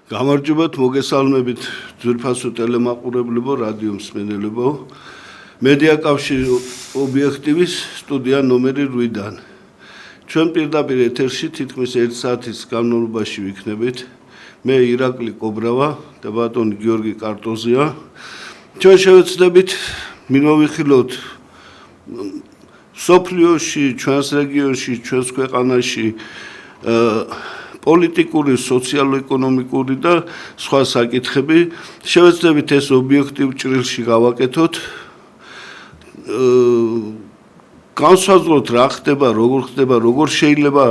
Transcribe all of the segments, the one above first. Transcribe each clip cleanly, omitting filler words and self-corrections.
გამარჯობათ, მოგესალმებით ძვირფასო ტელემაყურებლებო, რადიო მსმენელებო. მედია კავშირი ობიექტივის სტუდია ნომერი 8-დან. ჩვენ პირდაპირ ეთერში თითქმის 1 საათის განმავლობაში ვიქნებით. მე ირაკლი კობრავა და ბატონი გიორგი კარტოზია. ჩვენ შევეცდებით მივიხილოთ სოფლიოში, ჩვენს რეგიონში, ჩვენს ქვეყანაში პოლიტიკური, სოციალურ-ეკონომიკური და სხვა საკითხები. შევეცდებით ეს ობიექტივ ჭრილში გავაკეთოთ. განსაზღვროთ რა ხდება, როგორ შეიძლება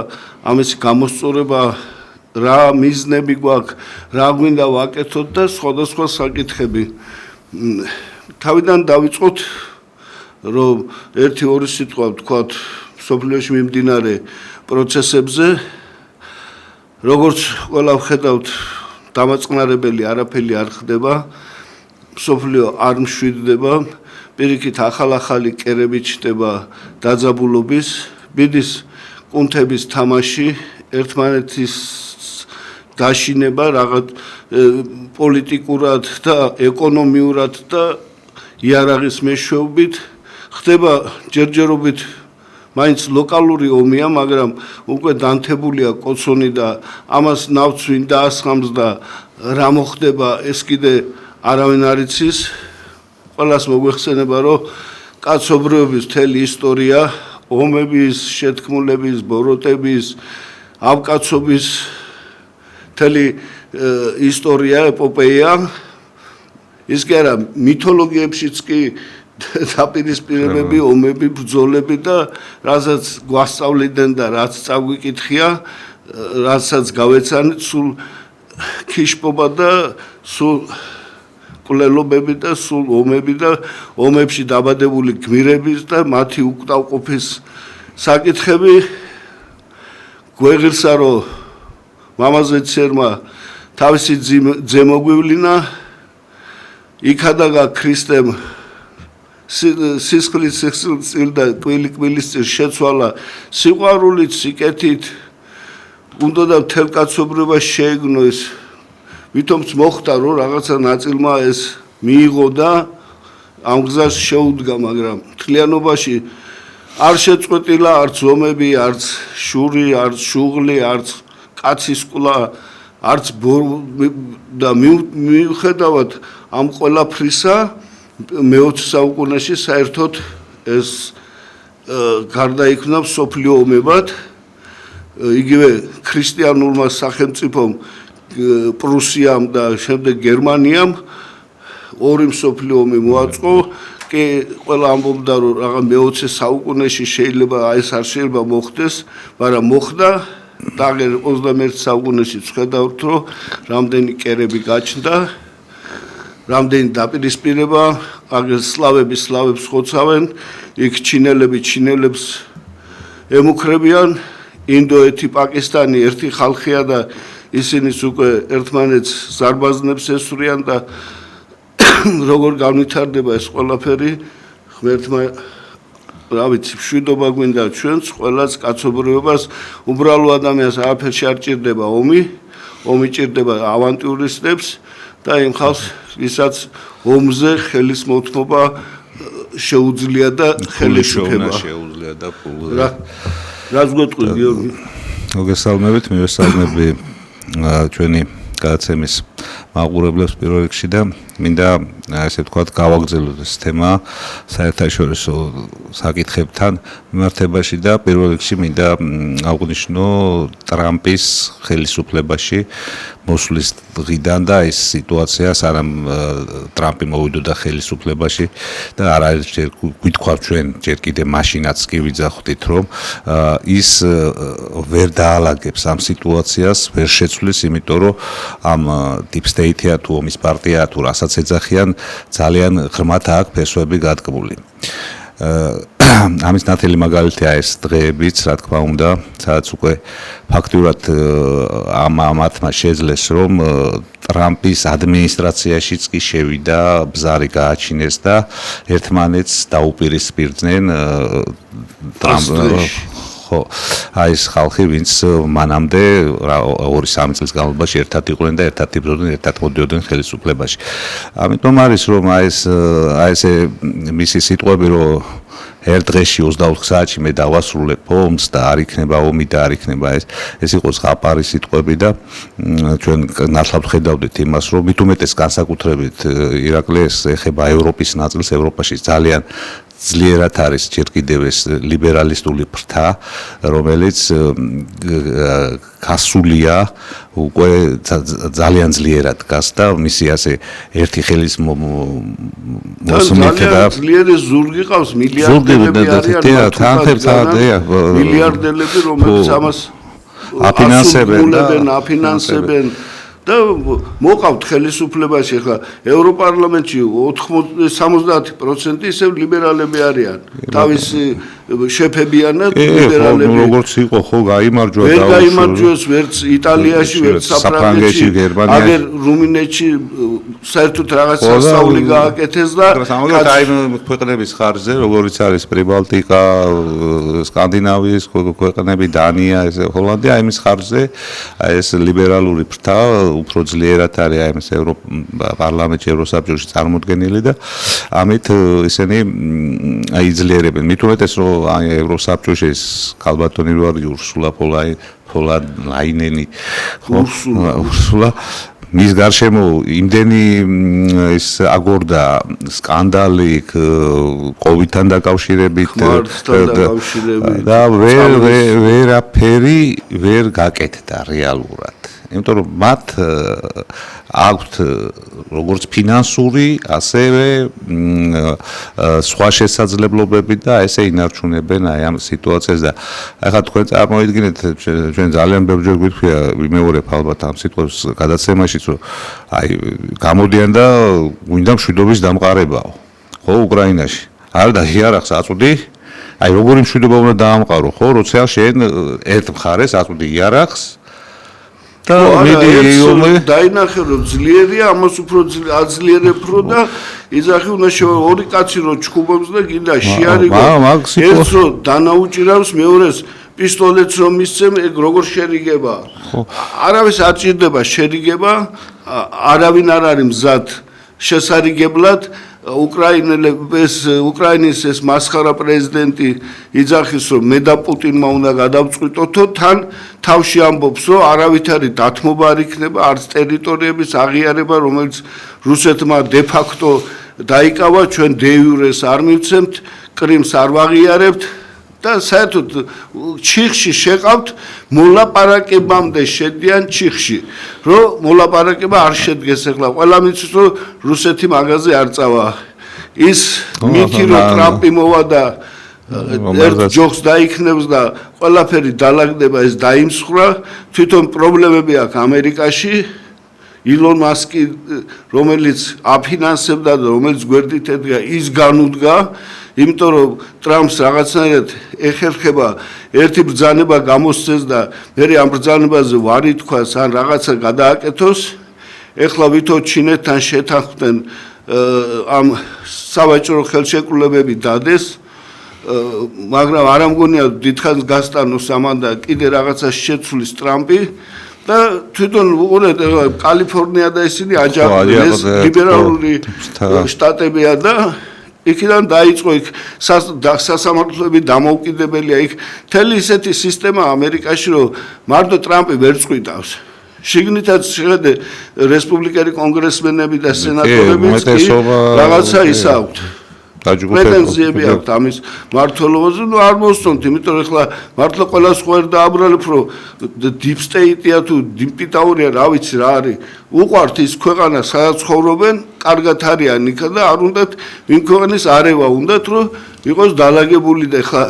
ამის გამოსწორება, რა მიზნები გვაქვს, რა გვინდა ვაკეთოთ და სხვადასხვა საკითხები. თავიდან დავიწყოთ, რომ 1-2 სიტყვა ვთქვათ სოფლიოში მიმდინარე პროცესებზე. როგორც ყველა ვხედავთ, დამაწყნარებელი არაფერი არ ხდება, სოფლიო არ მშვიდდება, პირიქით ახალ-ახალი კერები ჩნდება დაძაბულობის, ბიდის კუნთების თამაში, ერთმანეთის დაშინება რაღაც პოლიტიკურად და ეკონომიურად და იარაღის მეშვეობით ხდება ჯერჯერობით მაინც ლოკალური ომია, მაგრამ უკვე დანთებულია კოცონი და ამას ნავთს ვინ დაასხამს და რა მოხდება, ეს კიდე არავინ არ იცის. ყველას მოგვეხსენება, რომ კაცობრიობის მთელი ისტორია, ომების, შეთქმულების, ბოროტების, ავკაცობის მთელი ისტორია, ეპოპეია. ის კი არა, მითოლოგიებშიც კი დაპირისპირებები, ომები, ბრძოლები და რასაც გვასწავლიდნენ და რაც წაგვიკითხია, რასაც გავეცანით, სულ ქიშპობა და სულ კვლელობები და სულ ომები და ომებში დაბადებული გმირების და მათი უკტავყოფის საკითხები. გვეღირსა, რომ მამაზეცერმა თავისი ძე მოგვივლინა, იქადაგა ქრისტემ სისხლის წილ და კბილის წილ შეცვალა სიყვარულით, სიკეთით, უნდა და მთელ კაცობრიობას შეეგნო ეს. ვითომც მოხდა, რომ რაღაცა ნაწილმა ეს მიიღო და ამ გზას შეუდგა, მაგრამ მთლიანობაში არ შეწყვეტილა არც ომები, არც შური, არც შუღლი, არც კაცის კულა, არც და მიუხედავად ამ ყველაფრისა მე-20 საუკუნეში საერთოდ ეს გარდაიქმნა მსოფლიო ომებად. იგივე ქრისტიანულმა სახელმწიფომ პრუსიამ და შემდეგ გერმანიამ ორი მსოფლიო ომი მოაწყო. კი ყველა ამბობდა, რომ რაღაც მე-20 საუკუნეში შეიძლება ეს არ შეიძლება მოხდეს, მაგრამ მოხდა. და 21 საუკუნეში ვხედავთ, რომ რამდენი კერები გაჩნდა, რამდენი დაპირისპირება, აგერ სლავები სლავებს ხოცავენ, იქ ჩინელები ჩინელებს ემუქრებიან, ინდოეთი, პაკისტანი ერთი ხალხია და ისინიც უკვე ერთმანეთს ზარბაზნებს ესვრიან და როგორ განვითარდება ეს ყველაფერი, ღმერთმა რა ვიცი, მშვიდობა გვინდა ჩვენს, ყველას კაცობრიობას, უბრალო ადამიანს არაფერში არ ჭირდება ომი ჭირდება ავანტიურისტებს და იმ ხალხს, ვისაც ომზე ხელის მოთმობა შეუძლია და ხელისუფლება შეუძლია და ფული. რას გვეტყვი, გიორგი? მოგესალმებით, მივესალმები ჩვენი გადაცემის მაყურებლებს პირველ რიგში და მინდა ესე ვთქვათ გავაგრძელოთ ეს თემა საერთაშორისო საკითხებთან მიმართებაში და პირველ რიგში მინდა აღვნიშნო ტრამპის ხელისუფლებაში მოსვლის დღიდან და ეს სიტუაცია სანამ ტრამპი მოვიდოდა ხელისუფლებაში და არაერთჯერ გვითქვათ ჩვენ ჯერ კიდე მაშინაც კი ვიძახდით რომ ის ვერ დაალაგებს ამ სიტუაციას, ვერ შეცვლის, იმიტომ რომ ამ deep state-ია თუ ომის პარტია თუ რასაც ეძახიან ძალიან ღრმად აქვს ფესვები გადგმული. ამის ნათელი მაგალითია ეს დღეებიც, რა თქმა უნდა, სადაც უკვე ფაქტურად ამათმა შეძლეს, რომ ტრამპის ადმინისტრაციაშიც კი შევიდა, ბზარი გააჩინეს და ერთმანეთს დაუპირისპირდნენ ხო აი ეს ხალხი ვინც მანამდე 2-3 წლის განმავლობაში ერთად იყვნენ და ერთად იბრძოდნენ, ერთად მოდიოდნენ ხელისუფლებაში. ამიტომ არის რომ აი ესე მისი სიტყვები რომ ერთ დღეში 24 საათში მე დავასრულებ ომს და არ იქნება ომი და არ იქნება ეს იყო ზღაპარი სიტყვები და ჩვენ ნათლად ხედავდით იმას რომ მით უმეტეს განსაკუთრებით ირაკლი ეს ეხება ევროპის ნაწილს ევროპაში ძალიან ძლიერად არის ჯერ კიდევ ეს ლიბერალისტული ფრთა რომელიც გასულია უკვე ძალიან ძლიერად დგას და მისი ასე ერთი ხელის მოსმით და ძლიერი ზურგი ყავს მილიარდელები არიან მილიარდელები რომელიც ამას აფინანსებენ და მოყავთ ხელისუფლებაში ახლა ევროპარლამენტში 70% ისევ ლიბერალები არიან თავისი შეფებიანად ლიბერალები როგორც იყო ხო გაიმარჯვა ვერ გაიმარჯვეს ვერც იტალიაში ვერც საფრანგეთში აგერ რუმინეთში საერთოდ რაღაც სასწაული გააკეთეს და სამაგერად აი ქვეყნების ხარჯზე როგორიც არის პრიბალტიკა სკანდინავიის ქვეყნები დანია ეს ჰოლანდია აი მის ხარჯზე აი ეს ლიბერალური ფრთა უფრო ძლიერად არის აი ეს ევროპარლამენტში ევროსაბჭოში წარმოდგენილი და ამით ისინი აი ძლიერებენ მით უმეტეს რომ აი ევროსაბჭოში ეს ქალბატონი რო არის ურსულა ფონ ლაინენი ურსულა მის გარშემო იმდენი ის აგორდა სკანდალი კოვიდთან დაკავშირებით და ვერაფერი ვერ გაკეთდა რეალურად იმიტომ რომ მათ აქვთ როგორც ფინანსური, ასევე სხვა შესაძლებლობები და ესე ინარჩუნებენ აი ამ სიტუაციას და ახლა თქვენ წარმოიდგინეთ ჩვენ ძალიან ბევრჯერ გვიქია ვიმეორებ ალბათ ამ სიტყვებს გადაცემაშიც რომ აი გამოდიან და გვინდა მშვიდობის დამყარებაო ხო უკრაინაში არა და იარაღს აწვდი აი როგორი მშვიდობა უნდა დაამყარო ხო როცა შენ ერთ მხარეს აწვდი იარაღს და დაინახე რომ ძლიერია ამას უფრო აძლიერებ რო და იძახი უნდა ორი კაცი რო ჩხუბობს და გინდა შეარიგო ერთს რო დანაუჭირავს მეორეს პისტოლეტს რომ მისცემ ეგ როგორ შერიგება არავის არ ჭირდება შერიგება არავინ არ არის მზად შესარიგებლად უკრაინის ეს მასხარა პრეზიდენტი იძახის რომ მე და პუტინმა უნდა გადავწყვიტოთო თან თავში ამბობს რომ არავითარი დათმობა არ იქნება არც ტერიტორიების აღიარება რომელიც რუსეთმა დე ფაქტო დაიკავა ჩვენ დე იურეს არ მივცემთ კრიმს არ ვაღიარებთ და საერთოდ ჩიხში შეყავთ მოლაპარაკებამდე შედიან ჩიხში რომ მოლაპარაკება არ შედგეს ახლა ყველა მიცის რომ რუსეთი მაგაზე არ წავა ის მითი რომ ტრამპი მოვა და ერთ ჯოხს დაიქნევს და ყველაფერი დაალაგდება ეს დაიმსხვრა თვითონ პრობლემები აქვს ამერიკაში ილონ მასკი რომელიც აფინანსებდა და რომელიც გვერდით ედგა ის განუდგა იმიტომ რომ ტრამპს რაღაცნაირად ეხერხება ერთი ბრძანება გამოსცეს და მე ამ ბრძანებაზე ვარი თქვას ან რაღაცა გადააკეთოს ეხლა ვითო ჩინეთთან შეთანხმდნენ ამ სავაჭრო ხელშეკრულებები დადეს მაგრამ არ ამგონია დიდხანს გასტანოს ამან და კიდე რაღაცა შეცვლის ტრამპი და თვითონ უყურეთ კალიფორნია და ისინი აჯანყდნენ ლიბერალური შტატებია და იქიდან დაიწყო იქ სასამართლოები დამოუკიდებელია იქ მთელი ისეთი სისტემა ამერიკაში რომ მარტო ტრამპი ვერ წყვიტავს შიგნითაც შეხედე რესპუბლიკელი კონგრესმენები და სენატორები რაღაცა ის აქვთ პრეტენზიები აქვთ ამის მართლობაზე ნუ არ მოსწონთ იმიტომ რომ ახლა მართლა ყველას ხო არ დააბრალებ რომ დიპ სტეიტია თუ დიპიტაურია რა ვიცი რა არის უყვართ ის ქვეყანა სადაც ცხოვრობენ კარგად არიან იქა და არ უნდათ ვინ ქვეყნის არევა უნდათ რომ იყოს დაალაგებული და ახლა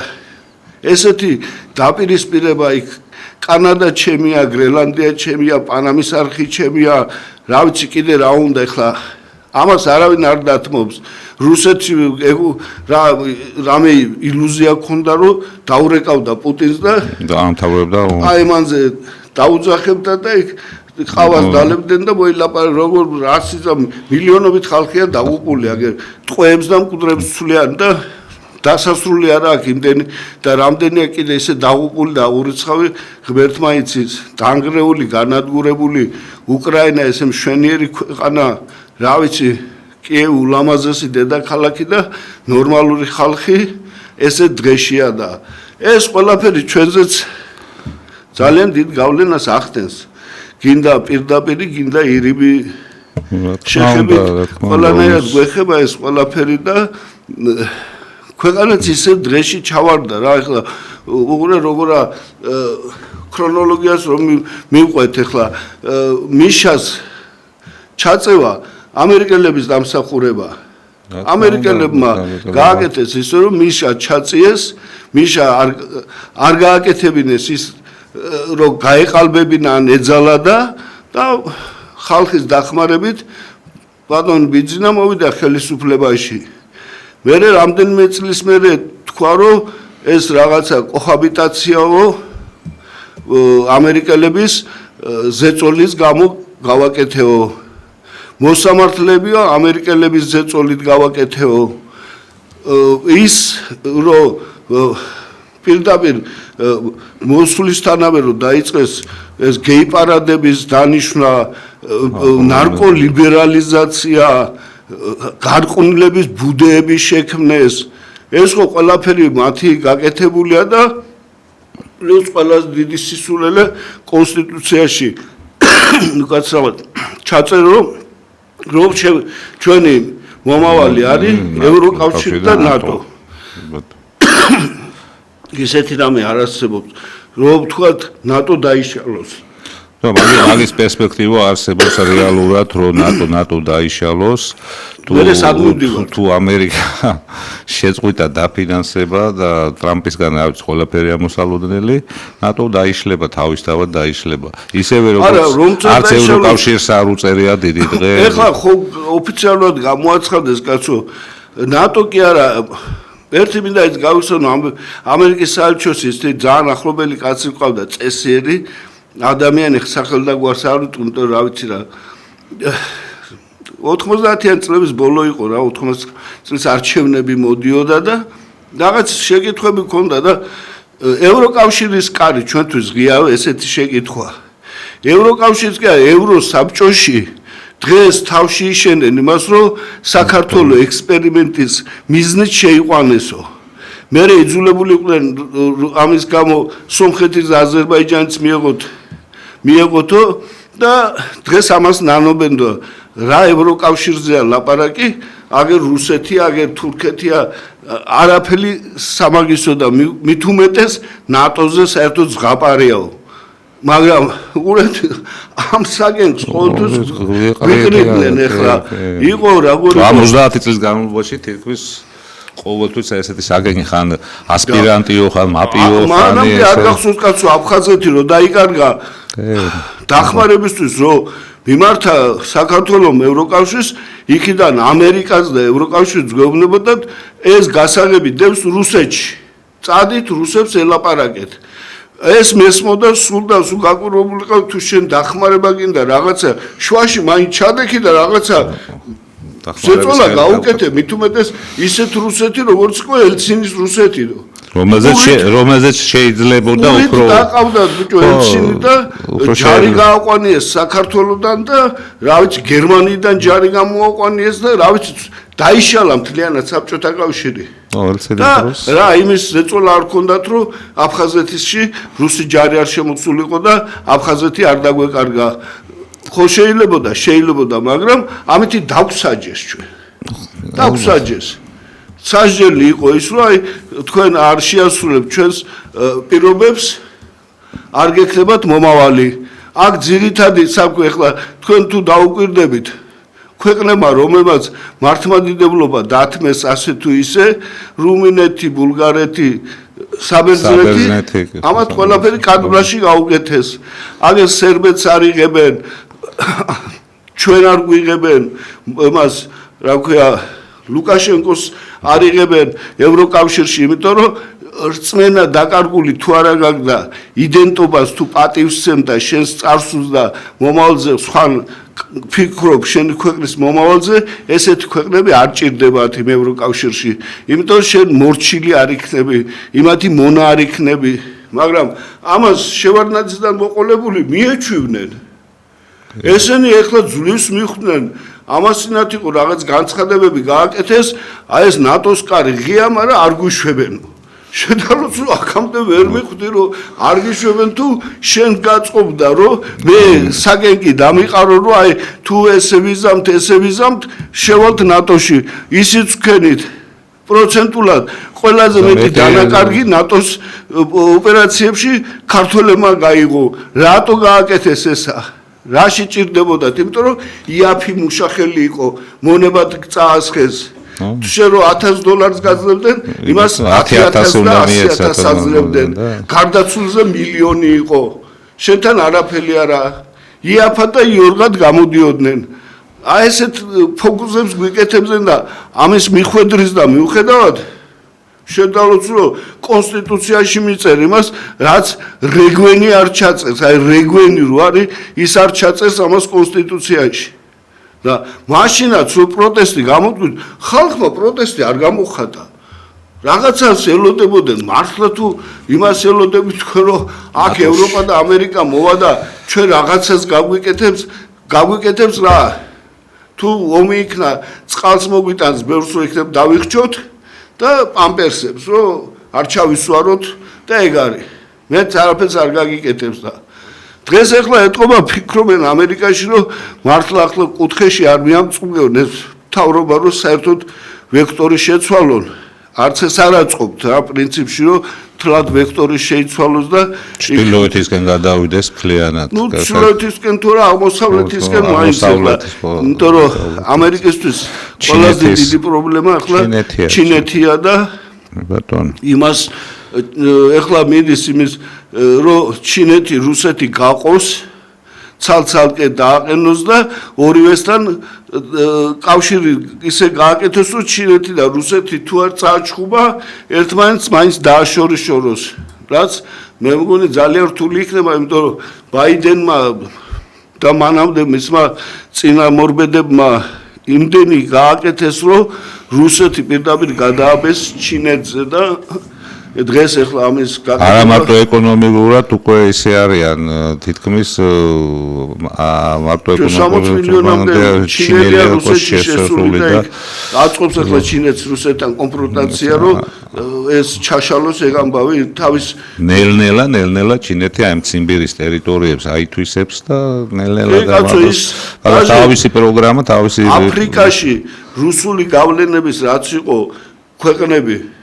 ესეთი დაპირისპირება იქ კანადა ჩემია გრენლანდია ჩემია პანამის არხი ჩემია რა ვიცი კიდე რა უნდა ახლა ამას არავინ არ დათმობს რუსეთში რამე ილუზია ქონდა რომ დაურეკავდა პუტინს და დაამთავრებდა აი მანზე დაუძახებდა და იქ ყავას დალებდნენ და მოილაპარაკე როგორ რასიზმ მილიონობით ხალხია დაღუპული აგერ ტყვეებს და მკვდრებს ცვლიან და დასასრული არა აქვს იმდენი და რამდენია კიდე ესე დაღუპული და ურიცხავი ღმერთმა იცის დანგრეული განადგურებული უკრაინა ესე მშვენიერი ქვეყანა რა ვიცი კიევი ულამაზესი დედაქალაქი და ნორმალური ხალხი ესე დღეშია და ეს ყველაფერი ჩვენზეც ძალიან დიდ გავლენას ახდენს გინდა პირდაპირი გინდა ირიბი შეხებით ყველანაირად გვეხება ეს ყველაფერი და ქვეყანაც ისე დღეში ჩავარდა რა ეხლა უყურე როგორა ქრონოლოგიას რომ მივყვეთ ეხლა მიშას ჩაწევა ამერიკელების დამსახურება ამერიკელებმა გააკეთეს ისე რომ მიშა ჩაწიეს მიშა არ გააკეთებინეს ის რომ გაეყალბებინა ან ეძალა და ხალხის დახმარებით ბატონ ბიძინა მოვიდა ხელისუფლებაში მერე რამდენიმე წლის მერე თქვა რომ ეს რაღაცა კოჰაბიტაციაო ამერიკელების ზეწოლის გამო გავაკეთეო მოსამართლებიო ამერიკელების ზეწოლით გავაკეთეო ის რომ პირდაპირ მოსვლისთანავე რომ დაიწყეს ეს გეი პარადების დანიშვნა ნარკოლიბერალიზაცია გარყვნილების ბუდეების შექმნეს ეს ხო ყველაფერი მათი გაკეთებულია და პლუს ყველაზე დიდი სისულელე კონსტიტუციაში უკაცრავად ჩაწერო რომ ჩვენი მომავალი არის ევროკავშირი და ნატო ისეთი რამე არ არსებობს რომ თქვათ ნატო დაიშალოს მაგის პერსპექტივა არსებობს რეალურად რომ ნატო დაიშალოს თუ ამერიკა შეწყვიტა დაფინანსება და ტრამპისგან არის ყველაფერი ამოსალოდნელი ნატო დაიშლება თავისთავად დაიშლება ისევე როგორც არც ევროკავშირს არ უწერია დიდი დღე ეხლა ხო ოფიციალურად გამოაცხადეს კაცო ნატო კი არა ერთი მინდა ის გავიხსენო ამერიკის საელჩოს ის ძალიან ახლობელი კაცი ყავდა წესიერი ადამიანი სახელდაგვარს არ ვიტყვი რა ვიცი რა 90-იან წლების ბოლო იყო რა 80 წლის არჩევნები მოდიოდა და რაღაც შეკითხვები ქონდა და ევროკავშირის კარი ჩვენთვის ღიაა ესეთი შეკითხვა ევროკავშირის კი ევროსაბჭოში დღეს თავში იშენენ იმას რომ საქართველოს ექსპერიმენტის მიზნით შეიყვანესო მე იძულებული იყვნენ ამის გამო სომხეთის და აზერბაიჯანის მიეღოთო და დღეს ამას ნანობენდო რა ევროკავშირზეა ლაპარაკი აგერ რუსეთი აგერ თურქეთია არაფერი სამაგისო და მით უმეტეს ნატოზე საერთოდ ზღაპარიაო მაგრამ უყურეთ ამ საგენს ყოველთვის ვიყრიდნენ ეხლა იყო როგორი 50 წლის განმავლობაში თითქმის ყოველთვის ესეთი საგენი ხან ასპირანტიო ხან მაპიო ხან მანამდე არ გახსოვს კაცო აფხაზეთი რომ დაიკარგა დახმარებისთვის რომ მიმართა საქართველოს ევროკავშირს იქიდან ამერიკას და ევროკავშირს გვეუბნებოდა ეს გასაღები დევს რუსეთში წადით რუსებს ელაპარაკეთ ეს მესმოდა სულ და სულ გაკურებულიყავ თუ შენ დახმარება გინდა რაღაცა შუაში მაინც ჩადექი და რაღაცა ზეწოლა გაუკეთე მით უმეტეს ისეთ რუსეთი როგორც იყო ელცინის რუსეთი რომელზეც შეიძლებოდა უფრო დაყავდათ ბიჭო ელცინი და ჯარი გააყვანიეს საქართველოსდან და რა ვიცი გერმანიიდან ჯარი გამოაყვანიეს და რა ვიცი დაიშალა მთლიანად საბჭოთა კავშირი რა იმის ზეწოლა არ ქონდათ რომ აფხაზეთში რუსი ჯარი არ შემოცულიყო და აფხაზეთი არ დაგვეკარგა ხო შეიძლებოდა მაგრამ ამითი დავსაჯეს ჩვენ დავსაჯეს სასჯელი იყო ის რომ აი თქვენ არ შეასრულებთ ჩვენს პირობებს არ გექნებათ მომავალი აქ ძირითადი საქმე ახლა თქვენ თუ დაუკვირდებით ქვეყნებმა რომელმაც მართლმადიდებლობა დათმეს ასე თუ ისე რუმინეთი ბულგარეთი საბერძნეთი ამათ ყველაფერი კადრაში გაუკეთეს აგერ სერბეთს არიღებენ ჩვენ არ გვიღებენ მას რა ქვია ლუკაშენკოს არიღებენ ევროკავშირში იმიტომ რომ რწმენა დაკარგული თუ არა გაქვს და იდენტობას თუ პატივსცემ და შენს წარსულს და მომავალზე სხვა ფიქრობ შენი ქვეყნის მომავალზე, ესეთი ქვეყნები არ ჭირდებათ იმ ევროკავშირში. იმიტომ შენ მორჩილი არ იქნები, იმათი მონა არ იქნები, მაგრამ ამას შევარდნაძიდან მოყოლებული მიეჩვივნენ. ესენი ეხლა ძლივს მიხვდნენ, ამასინათ იყო რაღაც განცხადებები გააკეთეს, აი ეს ნატოს კარი ღია, მაგრამ არ გვიშვებენ. შედაროთ რომ აქამდე ვერ მიხვდი რომ არ გიშვებენ თუ შენ გაწყობდა რომ მე საგენკი დამიყარო რომ აი თუ ესე ვიზამთ შევალთ ნატოში ისიც ვქენით პროცენტულად ყველაზე მეტი დანაკარგი ნატოს ოპერაციებში ქართველებმა გაიღო. რატო გააკეთეს ესა? რა შეჭირდებოდათ? იმიტომ რომ იაფი მუშახელი იყო, მონებად წაასხეს. შენ რო $1000 გაძლევდნენ, იმას 10000 და 100000 აძლევდნენ. გარდაცვლზე მილიონი იყო. შენთან არაფერი არა. იაფა და იორღად გამოდიოდნენ. აი ესეთ ფოკუსებს გვიკეთებდნენ და ამის მიხვედრის და მიუხედავად შედაროთ რომ კონსტიტუციაში მიწერ იმას, რაც რეგვენი არ ჩაწერს, აი რეგვენი რო არის, ის არ ჩაწერს ამას კონსტიტუციაში. და მაშინაც რო პროტესტი გამოდგით, ხალხმა პროტესტი არ გამოხატა. რაღაცას ელოდებოდნენ, მართლა თუ იმას ელოდებით თქვენ რომ აქ ევროპა და ამერიკა მოვა და ჩვენ რაღაცას გაგვიკეთებს რა? თუ ომი იქნა, წყალს მოგვიტანს, ბევრს რო იქნებ დავიხჩოთ და პამპერსებს რო არ ჩავისვაროთ და ეგ არის. მეც არაფერს არ გაგიკეთებს და დღეს ახლა ეთყობა ფიქრობენ ამერიკაში რომ მართლა ახლა კუთხეში არ მიამწყობენ ეს მთავრობა რომ საერთოდ ვექტორი შეცვალონ. არც ეს არ აწყობთ რა პრინციპში რომ თლად ვექტორი შეიცვალოს და ჩრდილოეთისკენ გადავიდეს მთლიანად. ნუ ჩრდილოეთისკენ თუ რა აღმოსავლეთისკენ მაინც ახლა. იმიტომ რომ ამერიკისთვის ყველაზე დიდი პრობლემა ახლა ჩინეთია და ბატონო იმას ეხლა მიდის იმის რომ ჩინეთი რუსეთი გაყოს ცალ-ცალკე დააყენოს და ორივესთან კავშირი ისე გააკეთოს რომ ჩინეთი და რუსეთი თუ არ წააჩხუბა ერთმანეთს მაინც დააშორიშოროს რაც მე მგონი ძალიან რთული იქნება იმიტომ რომ ბაიდენმა და მანამდე მისმა წინამორბედებმა იმდენი გააკეთეს რომ რუსეთი პირდაპირ გადააბეს ჩინეთზე და დღეს ახლა ამის არა მარტო ეკონომიკურად უკვე ისე არიან თითქმის მარტო ეკონომიკურად ჩინელია რუსეთში შესული და აწყობს ახლა ჩინეთს რუსეთთან კონფრონტაცია რომ ეს ჩაშალოს ეგ ამბავი თავის ნელ-ნელა ჩინეთი აი ციმბირის ტერიტორიებს აითვისებს და ნელ-ნელა გავაკეთებს თავისი პროგრამა თავისი აფრიკაში რუსული გავლენების რაც იყო ქვეყნები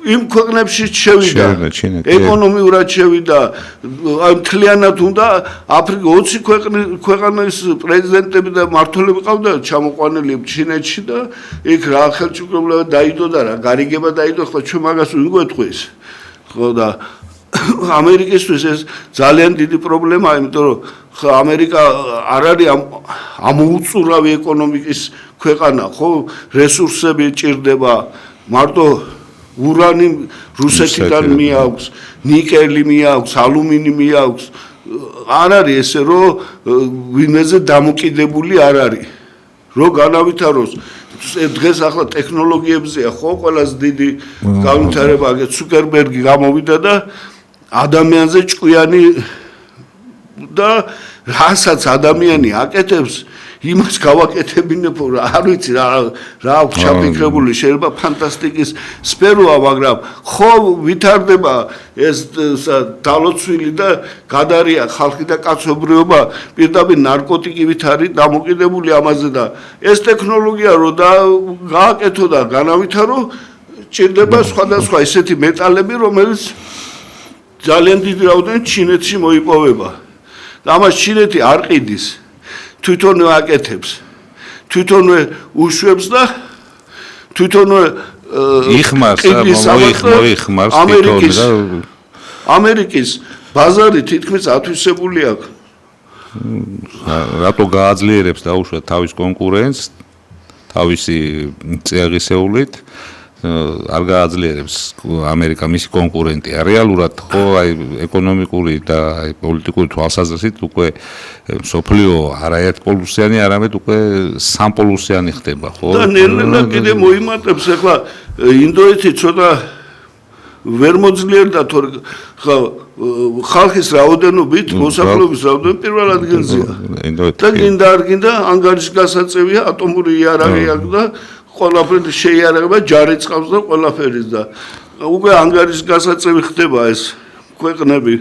იმ ქვეყნებში შევიდა ეკონომიურად შევიდა აი მთლიანად უნდა აფრიკა 20 ქვეყნის პრეზიდენტები და მმართველები ყავდა ჩამოყვანილი ჩინეთში და იქ რა ხელშეკრულება დაიდო და რა გარიგება დაიდო ხო ჩვენ მაგას ვიგვეთყვეს ხო და ამერიკისთვის ეს ძალიან დიდი პრობლემაა იმიტომ რომ ამერიკა არ არის ამოუწურავი ეკონომიკის ქვეყანა ხო რესურსები ჭირდება მარტო ურანი რუსეთიდან მიაქვს, ნიკელი მიაქვს, ალუმინი მიაქვს. არ არის ესე რომ ვინმეზე დამოკიდებული არ არის. რომ განავითაროს დღეს ახლა ტექნოლოგიებზეა ხო ყველაზე დიდი განვითარება აგეთ ცუკერბერგი გამოვიდა და ადამიანზე ჭკვიანი და რასაც ადამიანი აკეთებს იმას გავაკეთებინებო რა არ ვიცი რა აქვს ჩაფიქრებული შეიძლება ფანტასტიკის სფეროა მაგრამ ხო ვითარდება ეს დალოცვილი და გადარია ხალხი და კაცობრიობა პირდაპირ ნარკოტიკებით არის დამოკიდებული ამაზე და ეს ტექნოლოგია რო და გააკეთო და განავითარო ჭირდება სხვადასხვა ისეთი მეტალები რომელიც ძალიან დიდი რაოდენობით ჩინეთში მოიპოვება და ამას ჩინეთი არ ყიდის თვითონვე აკეთებს თვითონვე უშვებს და თვითონვე იხმარს მოიხმარს ამერიკის ბაზარი თითქმის ათვისებული აქვს რატო გააძლიერებს დაუშვათ თავის კონკურენტს თავისი წიაღისეულით არ გააძლიერებს ამერიკა მისი კონკურენტია. რეალურად ხო აი ეკონომიკური და აი პოლიტიკური თვალსაზრისით უკვე სოფლიო არაერთ პოლუსიანი, არამედ უკვე სამპოლუსიანი ხდება, ხო? და ნელ-ნელა კიდე მოიმატებს ახლა ინდოეთი ცოტა ვერ მოძლიერდა თორე ხალხის რაოდენობით, მოსახლეობის რაოდენობით პირველ ადგილზეა. და გინდა არ გინდა ანგარიშის გასაწევია, ატომური იარაღი აქვს და ყველაფერი შეიარაღება, ჯარი წყავს და ყველაფერი და უკვე ანგარიშის გასაწევი ხდება ეს ქვეყნები.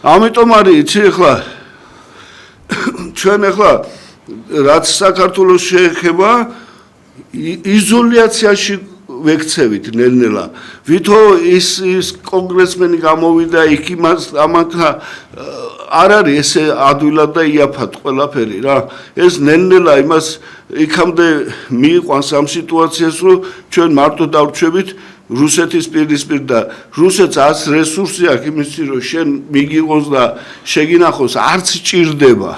ამიტომ არის იცი ახლა ჩვენ ახლა რაც საქართველოს შეეხება იზოლაციაში ვექცევით ნელ-ნელა. ვითო ის კონგრესმენი გამოვიდა იქ იმას ამათა არ არის ესე ადვილად და იაფად ყველაფერი რა. ეს ნელ-ნელა იმას იქამდე მიიყვანს ამ სიტუაციას, რომ ჩვენ მარტო დავრჩებით რუსეთის პირისპირ და რუსეთს ას რესურსი აქვს იმისი, რომ შენ მიგიღოს და შეგინახოს, არც ჭირდება.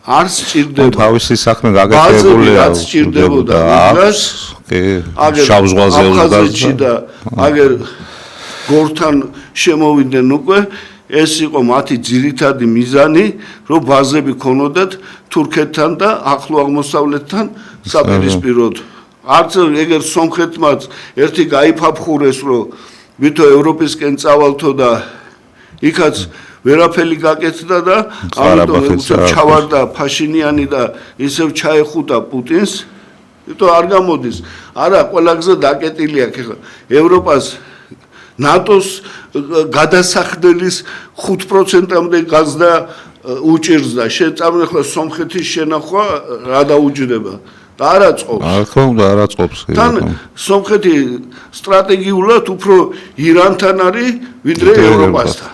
არც ჭირდება. თავისი საქმე გაკეთებულია. არც ჭირდებოდა. შავ ზღვაზე აფხაზეთში და აგერ გორთან შემოვიდნენ უკვე ეს იყო მათი ძირითადი მიზანი, რომ ბაზები ქონოდათ თურქეთთან და ახლო აღმოსავლეთთან საპირისპიროდ. არც ეგერ სომხეთმაც ერთი გაიფაფხურეს, რომ ვითო ევროპისკენ წავალთო და იქაც ვერაფერი გაკეთდა და ამიტომ უცებ ჩავარდა ფაშინიანი და ისევ ჩაეხუტა პუტინს. ითო არ გამოდის. არა, ყველა გზა დაკეტილი აქვს ახლა. ევროპას ნატოს გადასახდელის 5%-მდე გაზდა უჭირს და შეწამნახლა სომხეთის შენახვა რა დაუჯდება. და არ აწყობს. რა თქმა უნდა, არ აწყობს. თან სომხეთი სტრატეგიულად უფრო ირანთან არის, ვიდრე ევროპასთან.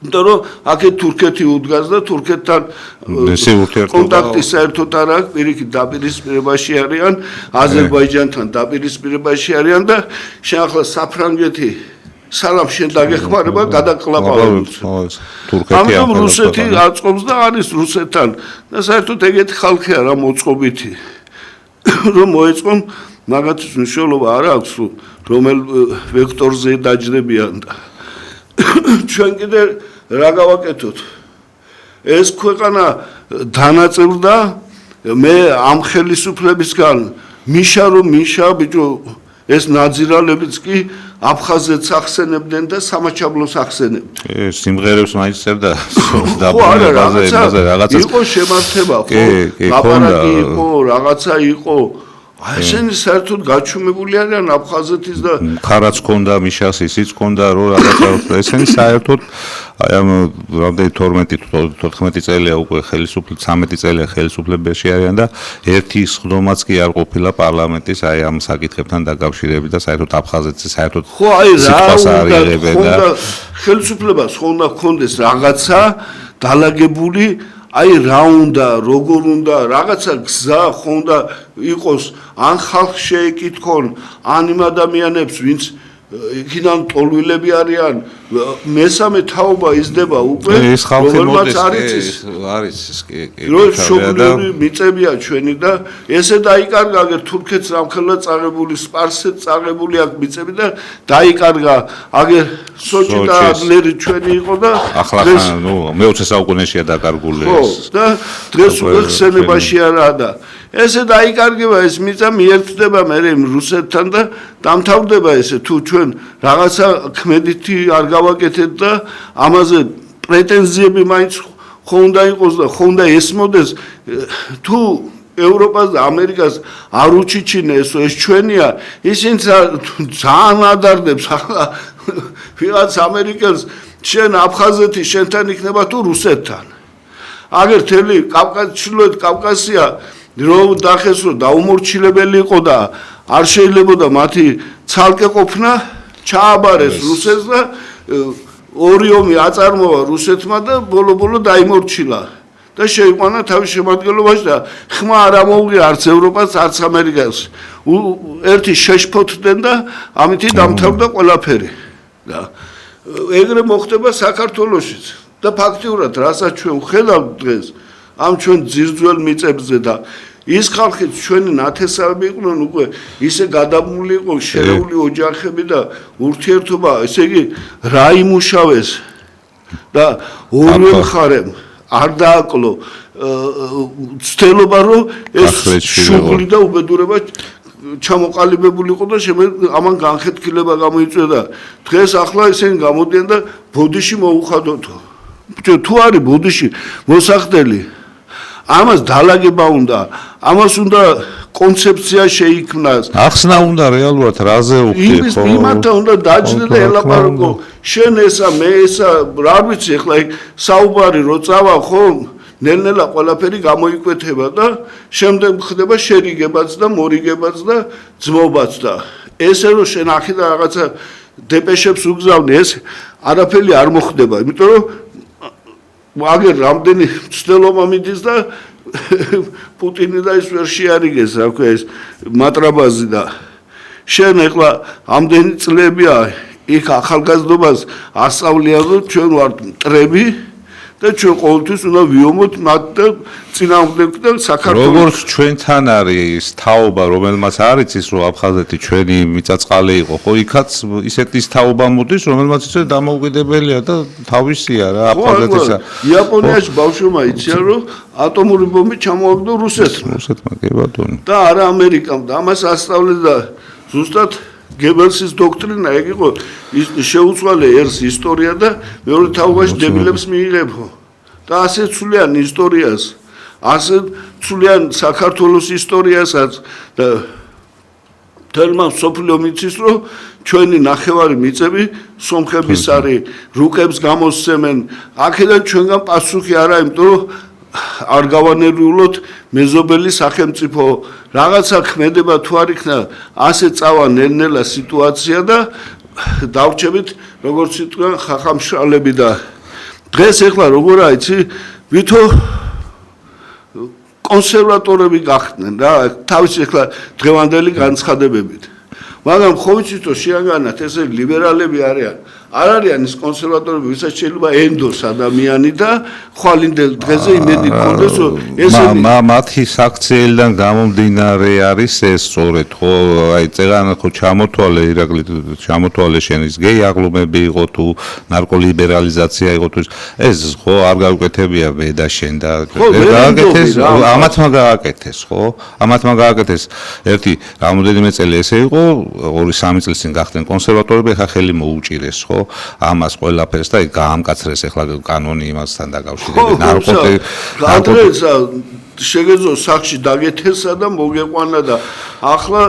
იმიტომ რომ აქეთ თურქეთი უდგას და თურქეთთან კონტაქტი საერთოდ არ აქვს, პირიქით დაპირისპირებაში არიან, აზერბაიჯანთან დაპირისპირებაში არიან და შენ ახლა საფრანგეთი სალამ შენ დაგეხმარება გადაკლაპავებს. ამიტომ რუსეთი აწყობს და არის რუსეთთან და საერთოდ ეგეთი ხალხია რა მოწყობითი. რომ მოეწყონ მაგათი მნიშვნელობა არ აქვს, რომელ ვექტორზე დაჯდებიან და ჩვენ კიდე რა გავაკეთოთ? ეს ქვეყანა დანაწევრდა მე ამ ხელისუფლებისგან მიშა ბიჭო ეს ნაძირალებიც კი აფხაზეთს ახსენებდნენ და სამაჩაბლოს ახსენებდნენ. სიმღერებს მაინც წერდა რაღაცა იყო შემართება, ხო? ლაპარაკი იყო, რაღაცა იყო. აი ესენი საერთოდ გაჩუმებული არიან აფხაზეთის და ხარაც ქონდა, მიშას ისიც ქონდა, რომ რაღაცა ესენი საერთოდ აი ამ რამდენი 12-14 წელია უკვე 13 წელია ხელისუფლებაში არიან და ერთი სხდომაც კი არ ყოფილა პარლამენტის აი ამ საკითხებთან დაკავშირებით და საერთოდ აფხაზეთს საერთოდ ხო აი რა ხელისუფლებას ხო უნდა გქონდეს რაღაცა დალაგებული აი რა უნდა, როგორ უნდა, რაღაცა გზა ხო უნდა იყოს, ან ხალხს შეეკითხონ, ან იმ ადამიანებს, ვინც იქიდან ტოლვილები არიან, მესამე თაობა იზრდება უკვე, რომელმაც არის რომ შობლიური მიწებია ჩვენი და ესე დაიკარგა აგერ თურქეთს რამხელა წაღებული, სპარსეთს წაღებული აქვს მიწები და დაიკარგა აგერ სოჭი და ადლერი ჩვენი იყო და ახლა მე-20 საუკუნეშია დაკარგული ეს და დღეს უკვე ხსენებაში არაა და ესე დაიკარგება ეს მიწა მიერთდება მე რუსეთთან და დამთავრდება ესე თუ ჩვენ რაღაცა ქმედითი არ გავაკეთეთ და ამაზე პრეტენზიები მაინც ხო უნდა იყოს და ხო უნდა ესმოდეს თუ ევროპას და ამერიკას არ უჩიჩინეს ეს ჩვენია ისინი ძალიან ადარდებს ახლა ვიღაც ამერიკელს შენ აფხაზეთი შენთან იქნება თუ რუსეთთან აგერ თელი კავკასიეთ კავკასია რომ დახეს რომ დაუმორჩილებელი იყო და არ შეიძლებოდა მათი ცალკე ყოფნა ჩააბარეს რუსეთს და ორი ომი აწარმოა რუსეთმა და ბოლო-ბოლო დაიმორჩილა და შეიყვანა თავის შემადგენლობაში და ხმა არ ამოუღია არც ევროპას არც ამერიკას ერთი შეშფოთდნენ და ამითი დამთავრდა ყველაფერი და ეგრე მოხდება საქართველოშიც და ფაქტიურად რასაც ჩვენ ვხედავთ დღეს ამ ჩვენ ძირძველ მიწებზე და ის ხალხი ჩვენი ნათესავები იყვნენ უკვე ისე გადაბმული იყო შერეული ოჯახები და ურთიერთობა ესე იგი რა იმუშავეს და ორივე მხარემ არ დააკლო ცდელობა რომ ეს შუღლი და უბედურება ჩამოყალიბებული იყო და ამან განხეთქილება გამოიწვია დღეს ახლა ისინი გამოდიან და ბოდიში მოუხადოთო თუ არის ბოდიში მოსახდელი ამას დალაგება უნდა ამას უნდა კონცეფცია შეიქმნას ახსნა უნდა რეალურად რაზე უხდი ხო იმათა უნდა დაჭრა და ელაპარაკო შენ ესა მე ესა რა ვიცი ახლა საუბარი რო წავა ხო ნელ-ნელა ყველაფერი გამოიკვეთება და შემდეგ ხდება შერიგებაც და მორიგებაც და ძმობაც და ესე რომ შენ ახლა რაღაცა დეპეშებს უგზავნი ეს არაფერი არ მოხდება იმიტომ რომ აგერ რამდენი ცდელობა მიდის და პუტინი და ის ვერ შეარიგეს რა ქვია ეს მატრაბაზი და შენ ახლა ამდენი წლებია იქ ახალგაზრდობას ასწავლიან რომ ჩვენ ვართ მტრები და ჩვენ ყოველთვის უნდა ვიომოთ მათ და წინააღმდეგ და საქართველოს როგორც ჩვენთან არის თაობა რომელმაც არის ის რომ აფხაზეთი ჩვენი მიწაწყალი იყო ხო იქაც ისეთი თაობა მოდის რომელმაც ისე დამოუკიდებელია და თავისია რა აფხაზეთისა იაპონიაში ბავშვმა იციან რომ ატომური ბომბი ჩამოაგდო რუსეთმა კი ბატონო და არა ამერიკამ და ამას ასწავლიდა ზუსტად გებელსის დოქტრინა ეგ იყო შეუცვალე ერთ ისტორია და მეორე თაობაში დებილებს მიიღებო და ასე ცვლიან ისტორიას ასე ცვლიან საქართველოს ისტორიასაც და თელმა სოფლიო მიცის რომ ჩვენი ნახევარი მიწები სომხების არის რუკებს გამოსცემენ აქედან ჩვენგან პასუხი არა იმიტომ რომ არ გავანერიულოთ მეზობელი სახელმწიფო რაღაცა ქმედება თუ არ იქნა ასე წავა ნელ-ნელა სიტუაცია და დავრჩებით როგორც იტყვიან ხახამშრალები და დღეს ეხლა როგორ აიცი ვითო კონსერვატორები გახდნენ რა თავის ეხლა დღევანდელი განცხადებებით მაგრამ ხო ვიცით რომ შეაგანათ ესე ლიბერალები არიან არ არიან ის კონსერვატორები ვისაც შეიძლება ენდოს ადამიანი და ხვალინდელ დღეზე იმედი გქონდეს რომ ესენი მათი საქციელიდან გამომდინარე არის ეს სწორედ ხო აი წეგანა ხო ჩამოთვალე ირაკლი ჩამოთვალე შენის გეი აღლუმები იყო თუ ნარკოლიბერალიზაცია იყო თუ ეს ხო არ გაუკეთებია მე და შენ და გააკეთეს ამათმა გააკეთეს ხო ამათმა გააკეთეს ერთი რამოდენიმე წელი ესე იყო 2-3 წელს წინ გახდნენ კონსერვატორები ხა ხელი მოუჭირეს ხო ამას ყველაფერს და გაამკაცრეს ახლა კანონი იმასთან დაკავშირებით ნარკოტიკ გადრეცა შეგეძლო სახში დაგეთესა და მოგეყვანა და ახლა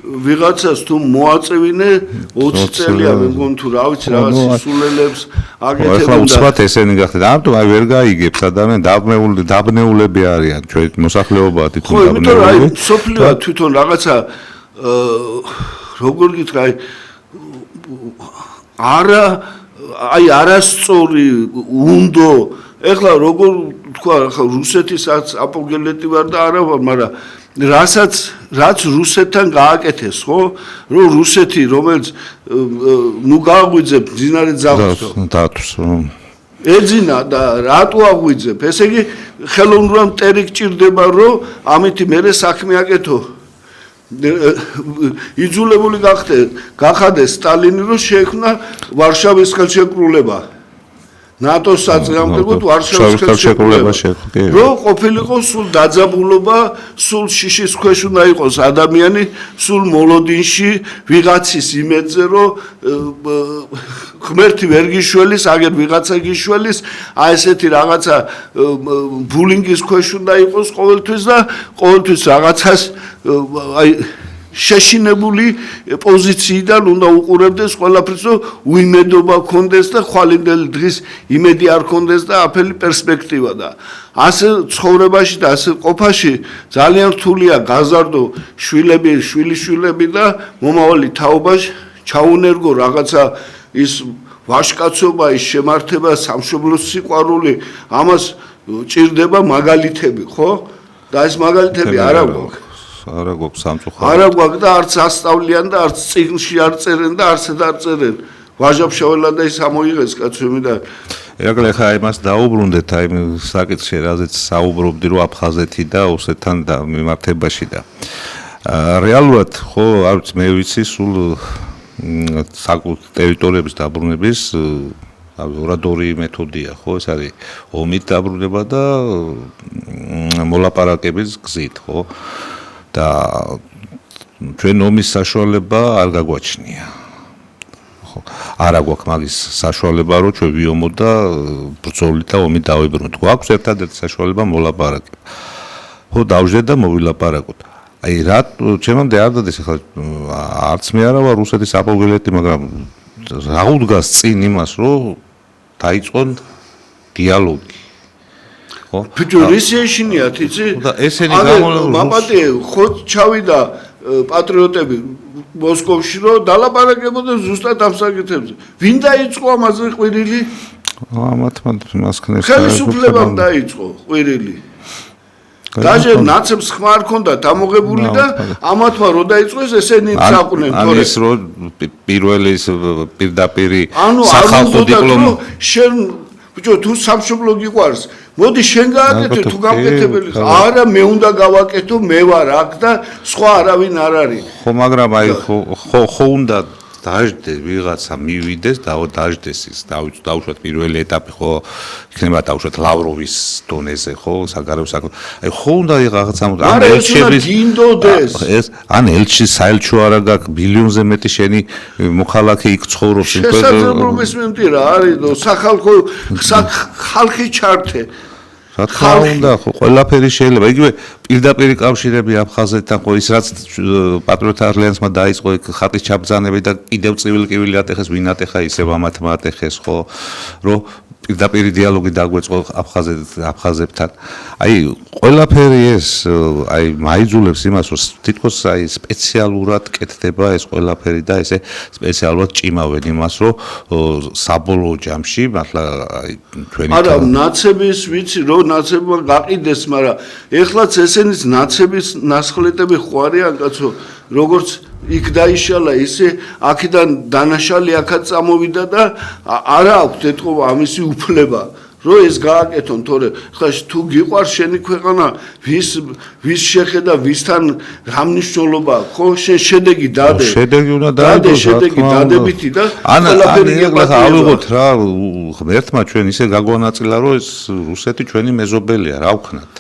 ვიღაცას თუ მოაწევინე 20 წელია მე მგონი თუ რა ვიცი რაღაც სულელებს აკეთებდა ახლა უცბად ესენი გახდნენ ამიტომ აი ვერ გაიგებს ადამიან დაბნეულები არიან ჩვენ მოსახლეობა თვითონ დაბნეული ხო იმიტომ რომ აი სოფლიო თვითონ რაღაცა როგორ გითხრა არა აი არასწორი უნდო ეხლა როგორ თქვა ახლა რუსეთისაც აპოგელეტი ვარ და არა ვარ მაგრამ რაც რუსეთთან გააკეთეს ხო რომ რუსეთი რომელიც ნუ გააღვიძებ ძინარე დათვს ეძინა და რატო აღვიძებ ესე იგი ხელოვნურად მტერი გჭირდება რომ ამითი მერე საქმე აკეთო იძულებული გახადეს სტალინი რომ შეექმნა ვარშავის ხელშეკრულება ნატოს საწინააღმდეგოდ ვარშავის ხელშეკრულება რომ ყოფილიყო სულ დაძაბულობა სულ შიშის ქვეშ უნდა იყოს ადამიანი სულ მოლოდინში ვიღაცის იმედზე რომ ღმერთი ვერ გიშველის აგერ ვიღაცა გიშველის აი ესეთი რაღაცა ბულინგის ქვეშ უნდა იყოს ყოველთვის და ყოველთვის რაღაცას აი შეშინებული პოზიციიდან უნდა უყურებდეს ყველაფერს რომ უიმედობა გქონდეს და ხვალინდელი დღის იმედი არ გქონდეს და აფელი პერსპექტივა და ასე ცხოვრებაში და ასე ყოფაში ძალიან რთულია გაზარდო შვილიშვილები და მომავალი თაობა ჩაუნერგო რაღაცა ის ვაჟკაცობა ის შემართება სამშობლოს სიყვარული ამას ჭირდება მაგალითები ხო და ეს მაგალითები არა გვაქვს არა გვაქვს სამწუხაროდ არა გვაქვს და არც ასწავლიან და არც წიგნში არ წერენ და არც არ წერენ ვაჟაფშაველა და ის ამოიღეს კაცო იმიდან. ირაკლი ხა იმას დაუბრუნდეთ აი საკითხში რაზეც საუბრობდი რომ აფხაზეთი და ოსეთთან მიმართებაში და რეალურად ხო არ ვიცი მე ვიცი სულ საკუთარ ტერიტორიების დაბრუნების ორადორი მეთოდია ხო ეს არის ომით დაბრუნება და მოლაპარაკების გზით ხო და ჩვენ ომის საშუალება არ გაგვაჩნია არა გვაქვს მაგის საშუალება რომ ჩვენ ვიომოთ და ბრძოლით და ომით დავიბრუნოთ. გვაქვს ერთადერთი საშუალება მოლაპარაკება. ხო დავждეთ და მოვილაპარაკოთ. აი რა ჩემამდე არ დადეს ახლა არც მე არა ვარ რუსეთის აპოლოგეტი, მაგრამ რა უდგას წინ იმას რომ დაიწყონ დიალოგი. ხო? ბიჭო რისეშინიათ იცი? და ესენი გამოლებული მაპატე ხო ჩავიდა პატრიოტები მოსკოვში რომ დალაპარაკებოდნენ ზუსტად ამ საკითხებზე. ვინ დაიწყო ამაზე ყვირილი? მასქნეს ხელისუფლებამ დაიწყო ყვირილი. დაჟე ნაცებს ხმა არ ქონდათ ამოღებული და ამათმა რო დაიწყოს ესენი საყუნენ თორე. ის რო პირველი პირდაპირი სახალხო დიპლომი შენ ბიჭო თუ სამშობლო გიყვარს მოდი შენ გააკეთე თუ გამკეთებელი ხარ. არა მე უნდა გავაკეთო მე ვარ აქ და სხვა არავინ არ არის. ხო მაგრამ აი ხო უნდა დაждდეს ვიღაცა მივიდეს და დაждდეს ის დაუშვათ პირველი ეტაპი ხო იქნება დაუშვათ ლავროვის დონეზე ხო საგარეო აი ხო უნდა რაღაცა ან ელჩების გინდოდეს ეს ან ელჩი საელჩო არა გაქვს ბილიონზე მეტი შენი მოხალხე იქ ცხოვრობს შესაძლებლობის მიმდე რა არის და სახალხო ხალხი ჩართე რა თქმა უნდა ხო ყველაფერი შეიძლება იგივე პირდაპირი კავშირები აფხაზეთთან ხო ის რაც პატრიოტთა ალიანსმა დაიწყო ხატის ჩაბრძანები და კიდევ წივილ-კივილი ატეხეს ვინ ატეხა ისევ ამათმა ატეხეს ხო რომ პირდაპირი დიალოგი დაგვეწყო აფხაზებთან აი ყველაფერი ეს აი მაიძულებს იმას რომ თითქოს აი სპეციალურად კეთდება ეს ყველაფერი და ესე სპეციალურად ჭიმავენ იმას რომ საბოლოო ჯამში მართლა აი ჩვენი არა ნაცების ვიცი რომ ნაცებმა გაყიდეს მაგრამ ეხლაც ესენის ნაცების ნასხლეტები ხო არიან კაცო როგორც იქ დაიშალა ისე აქედან დანაშალი აქაც წამოვიდა და არა აქვს ეთყობა ამისი უფლება რომ ეს გააკეთონ თორე ხა თუ გიყვარს შენი ქვეყანა ვის შეხედა ვისთან რა მნიშვნელობა ხო შენ შედეგი დადე შედეგი უნდა დაიდო შედეგი დადებითი და ყველაფერი ავიღოთ რა ღმერთმა ჩვენ ისე გაგვანაწილა რომ ეს რუსეთი ჩვენი მეზობელია რა ვქნათ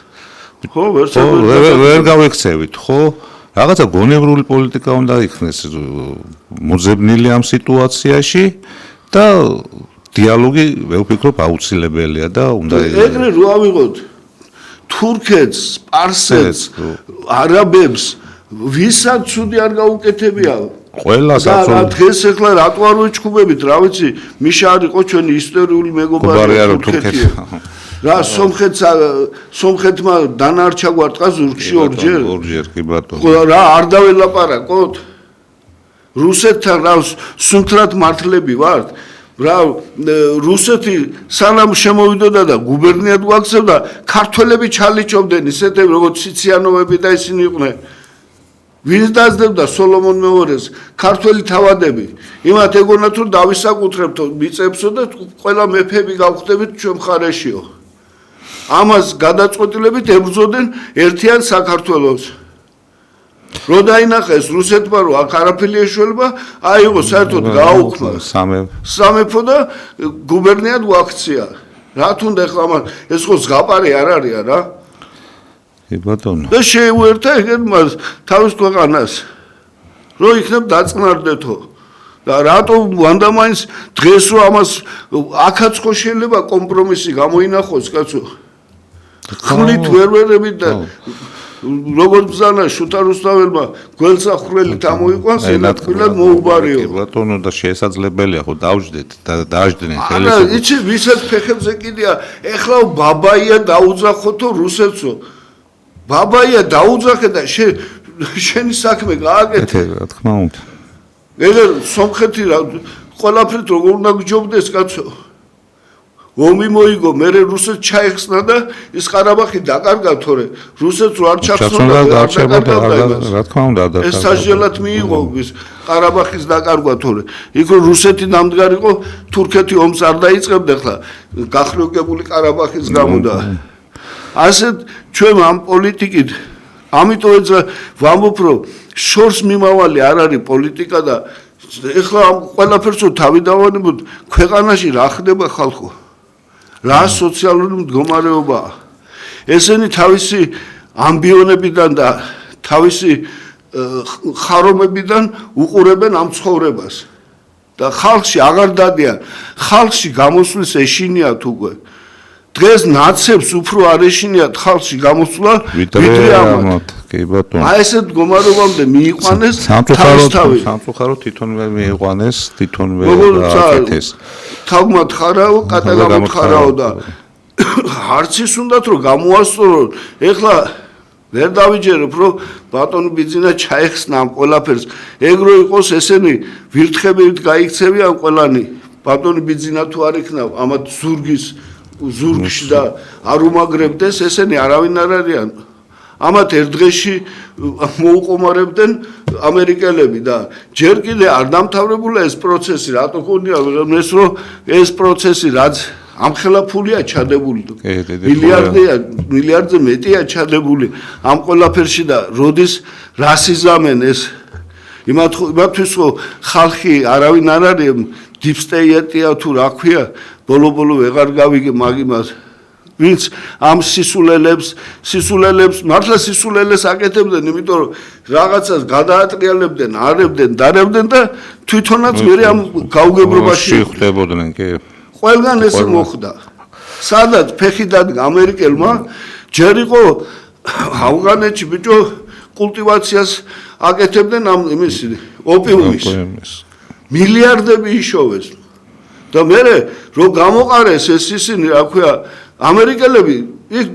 ხო ვერ გავექცევით ხო რაღაცა გონევრული პოლიტიკა უნდა იქნეს მოძებნილი ამ სიტუაციაში და დიალოგი მე ვფიქრობ აუცილებელია და უნდა ეგრე რო ავიღოთ თურქეთს, სპარსეთს, არაბებს ვისაც ცუდი არ გაუკეთებია ყველას და დღეს ახლა რატო არ ვეჩქუბებით რა ვიცი მიშა არ იყო ჩვენი ისტორიული მეგობარი თურქეთი რა სომხეთმა დანარჩა გვარტყა ზურგში ორჯერ კი ბატონო რა არ დაველაპარაკოთ რუსეთთან რა სუნთრად მართლები ვართ რა რუსეთი სანამ შემოვიდოდა და გუბერნიად გვაქცევდა ქართველები ჩალიჭობდნენ ისეთები როგორც ციციანოვები და ისინი იყვნენ ვინც დაძლებდა სოლომონ მეორეს ქართველი თავადები იმათ ეგონათ რომ დავისაკუთრებთო მიწებსო და ყველა მეფეები გავხდებით ჩვენ მხარეშიო ამას გადაწყვეტილებით ებრძოდნენ ერთიან საქართველოს რო დაინახეს რუსეთმა რომ აქ არაფერი ეშველება აიღო საერთოდ გააუქმა სამეფო და გუბერნიად ვაქცია რა თუნდა ახლა ეს ხო ზღაპარი არ არის რა კი ბატონო და შეუერთა ეგეთმა თავის ქვეყანას რო იქნებ დაწყნარდეთო და რატო ვანდამაინს დღეს რო ამას აქაც ხო შეიძლება კომპრომისი გამოინახოს კაცო ხლით ვერვერებით და როგორც ბზანა შუთა რუსთაველმა გველსახვრელით ამოიყვანს ენათქვილად მოუბარიო კი ბატონო და შესაძლებელია ხო დავждეთ და დაждდნენ ხელისუფლება არა იცი ვისაც ფეხებზე კიდია ეხლა ბაბაია დაუძახოთო რუსეთსო ბაბაია დაუძახე და შენი საქმე გააკეთე რა თქმა უნდა ეგერ სომხეთი რა ყველაფრით როგორ უნდა გჯობდეს კაცო ომი მოიგო, მერე რუსეთს ჩაეხსნა და ის ყარაბაღი დაკარგა, თორე რუსეთს არ ჩახსნა და არ დაკარგა. რა თქმა უნდა, ეს სასჯელად მიიღო ის ყარაბაღის დაკარგვა, თორე იქ რუსეთი ნამდგარიყო, თურქეთი ომს არ დაიწყებდა ხლა გახლიოკებული ყარაბაღის გამო და ასეთ ჩვენ ამ პოლიტიკით, ამიტომ ეძა ვამბობ, რომ შორს მიმავალი არ არის პოლიტიკა და ეხლა ამ ყველაფერს თავი დავანებოთ, ქვეყანაში რა ხდება ხალხო? რა სოციალური მდგომარეობაა? ესენი თავისი ამბიონებიდან და თავისი ხარომებიდან უყურებენ ამ ცხოვრებას და ხალხში აღარ დადიან, ხალხში გამოსვლის ეშინიათ უკვე. დღეს ნაცებს უფრო არ ეშინიათ ხალხში გამოსვლა, ვიდრე ამათ. კი ბატონო. აი ესეთ მდგომარეობამდე მიიყვანეს თავისთავად. სამწუხაროდ თვითონვე მიიყვანეს, თვითონვე აკეთეს. თავმა თხარაო, კატალაგო თხარაო და არც ის უნდათ რომ გამოასწორონ. ეხლა ვერ დავიჯერებ რომ ბატონი ბიძინა ჩაეხსნა ამ ყველაფერს. ეგრო იყოს ესენი ვირთხებით გაიქცევიან ყველანი. ბატონი ბიძინა თუ არ იქნა ამათ ზურგში და არ უმაგრებდეს, ესენი არავინ არ არიან. ამათ ერთ დღეში მოუყომარებდნენ ამერიკელები და ჯერ კიდე არ დამთავრებულა ეს პროცესი, რატო ქონია ეს რომ ეს პროცესი რაც ამხელა ფულია ჩადებული. მილიარდზე მეტია ჩადებული ამ ყველაფერში და როდის რასიზამენ ეს იმათთვის რომ ხალხი არავინ არ არის დიპსტეიტია თუ რა ქვია, ბოლო ვეღარ გავიგე მაგ ვინც ამ სისულელებს მართლა სისულელეს აკეთებდნენ, იმიტომ რომ რაღაცას გადაატრიალებდნენ, არებდნენ, დარებდნენ და თვითონაც მერე ამ გაუგებრობაში ხვდებოდნენ, კი. ყველგან ეს მოხდა. სადაც ფეხი დადგა ამერიკელმა, ჯერ იყო ავღანეთში ბიჭო კულტივაციას აკეთებდნენ ამ იმის ოპიუმის. მილიარდები იშოვეს. და მერე რომ გამოყარეს ეს ისინი, რა ქვია, ამერიკელები იქ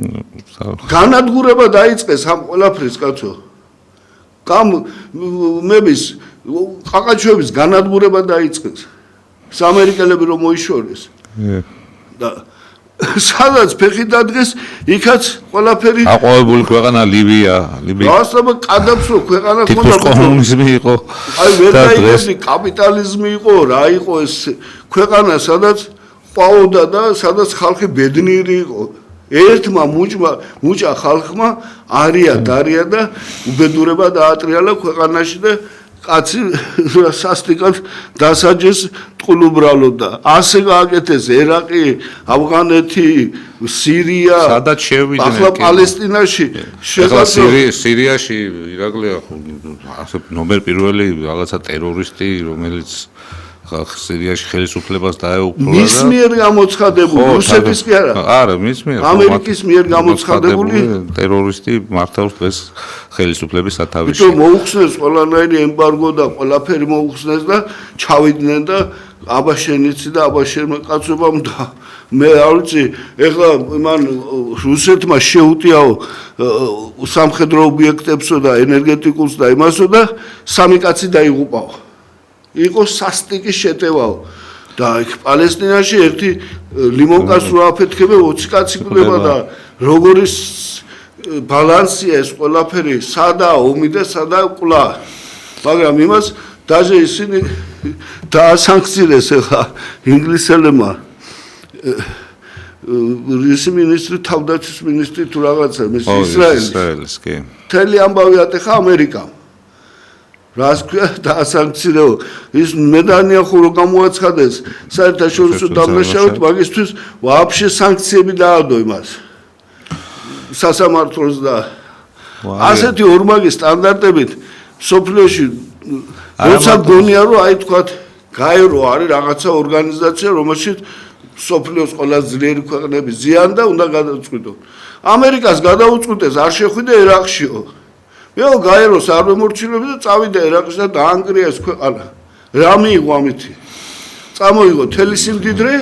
განადგურება დაიწყეს ამ ყველაფრის კაცო. მების ყაყაჩოების განადგურება დაიწყეს. ამერიკელები რომ მოიშორეს. და სადაც ფეხი დადგეს, იქაც ყველაფერი აყვავებული ქვეყანა ლიბია. გასაბა კადაფსო ქვეყანა ქონდა. თითქოს კომუნიზმი იყო. აი ვერ დაიგებდი, კაპიტალიზმი იყო, რა იყო ეს ქვეყანა, სადაც ყვაოდა და სადაც ხალხი ბედნიერი იყო. ერთმა მუჭა ხალხმა არია დარია და უბედურება დაატრიალა ქვეყანაში და კაცი სასტიკად დასაჯეს ტყულუბრალო და ასე გააკეთეს ერაყი, ავღანეთი, სირია, სადაც შევიდნენ. ახლა პალესტინაში სირიაში ირაკლია ასე ნომერ პირველი რაღაცა ტერორისტი, რომელიც სირიაში ხელისუფლებას დაეუფლა და მის მიერ გამოცხადებული, რუსეთის კი არა. არა, მის მიერ. ამერიკის მიერ გამოცხადებული ტერორისტი მართავს დღეს ხელისუფლების სათავეში. იმიტომ მოუხსნეს ყველანაირი ემბარგო და ყველაფერი მოუხსნეს და ჩავიდნენ და აბაშენიცი და აბაშენმა კაცობამ და მე არ ვიცი, ეხლა მან რუსეთმა შეუტიაო სამხედრო ობიექტებსო და ენერგეტიკულს და იმასო და სამი კაცი დაიღუპაო. იყო სასტიკის შეტევაო და პალესტინაში ერთი ლიმონკას რო აფეთქებე 20 კაცი კვდება და როგორი ბალანსია ეს ყველაფერი, სადაა ომი და სადაა ყლა. მაგრამ იმას დაჟე ისინი დაასანქცირეს ახლა ინგლისელებმა რუსი მინისტრი, თავდაცვის მინისტრი თუ რაღაცა, ისრაელის, კი. მთელი ამბავი ატეხა ამერიკამ. რას ქვია დაასანქცირეო, ის მედანია ხურო გამოაცხადეს საერთაშორისო დამნაშავედ, მაგისთვის ვაფშე სანქციები დაადო იმას სასამართლოს და ასეთი ორმაგი სტანდარტებით სოფლიოში როცა გონია რომ აი თქვათ გაერო არის რაღაცა ორგანიზაცია, რომელშიც სოფლიოს ყველა ძლიერი ქვეყნები ზიან და უნდა გადაწყვიტონ. ამერიკას გადაუწყვიტეს, არ შეხვიდა ერაყშიო. მეო გაეროს არ მემორჩილები და წავიდა ერაყში და დაანგრია ეს ქვეყანა. რა მიიღო ამითი? წამოიღო თელი სიმდიდრე